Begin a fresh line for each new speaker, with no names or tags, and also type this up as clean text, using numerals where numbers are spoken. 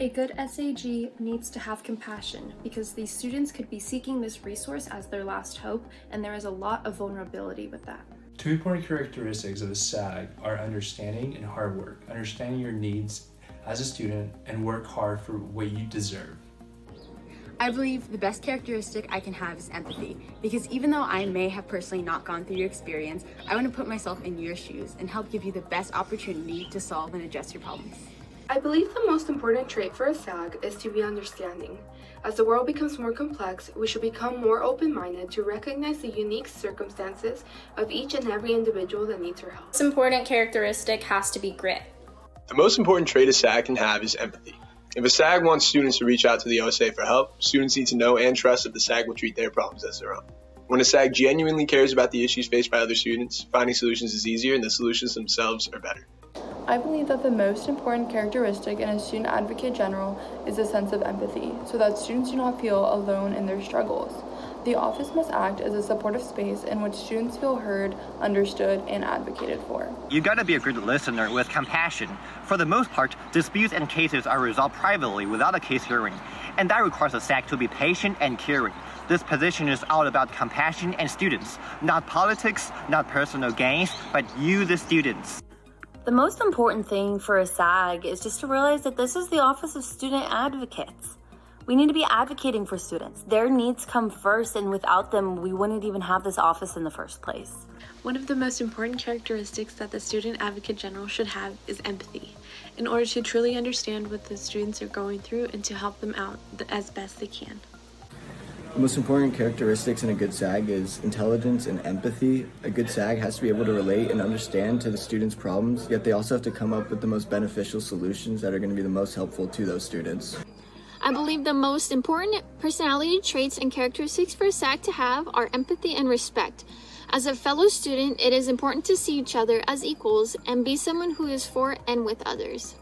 A good SAG needs to have compassion because these students could be seeking this resource as their last hope, and there is a lot of vulnerability with that.
Two important characteristics of a SAG are understanding and hard work. Understanding your needs as a student and work hard for what you deserve.
I believe the best characteristic I can have is empathy, because even though I may have personally not gone through your experience, I want to put myself in your shoes and help give you the best opportunity to solve and address your problems.
I believe the most important trait for a SAG is to be understanding. As the world becomes more complex, we should become more open-minded to recognize the unique circumstances of each and every individual that needs our help.
This important characteristic has to be grit.
The most important trait a SAG can have is empathy. If a SAG wants students to reach out to the OSA for help, students need to know and trust that the SAG will treat their problems as their own. When a SAG genuinely cares about the issues faced by other students, finding solutions is easier and the solutions themselves are better.
I believe that the most important characteristic in a student advocate general is a sense of empathy, so that students do not feel alone in their struggles. The office must act as a supportive space in which students feel heard, understood, and advocated for.
You gotta be a good listener with compassion. For the most part, disputes and cases are resolved privately without a case hearing, and that requires a SAG to be patient and caring. This position is all about compassion and students, not politics, not personal gains, but you, the students.
The most important thing for a SAG is just to realize that this is the Office of Student Advocates. We need to be advocating for students. Their needs come first, and without them, we wouldn't even have this office in the first place.
One of the most important characteristics that the Student Advocate General should have is empathy, in order to truly understand what the students are going through and to help them out as best they can.
The most important characteristics in a good SAG is intelligence and empathy. A good SAG has to be able to relate and understand to the students' problems, yet they also have to come up with the most beneficial solutions that are going to be the most helpful to those students.
I believe the most important personality traits and characteristics for a SAG to have are empathy and respect. As a fellow student, it is important to see each other as equals and be someone who is for and with others.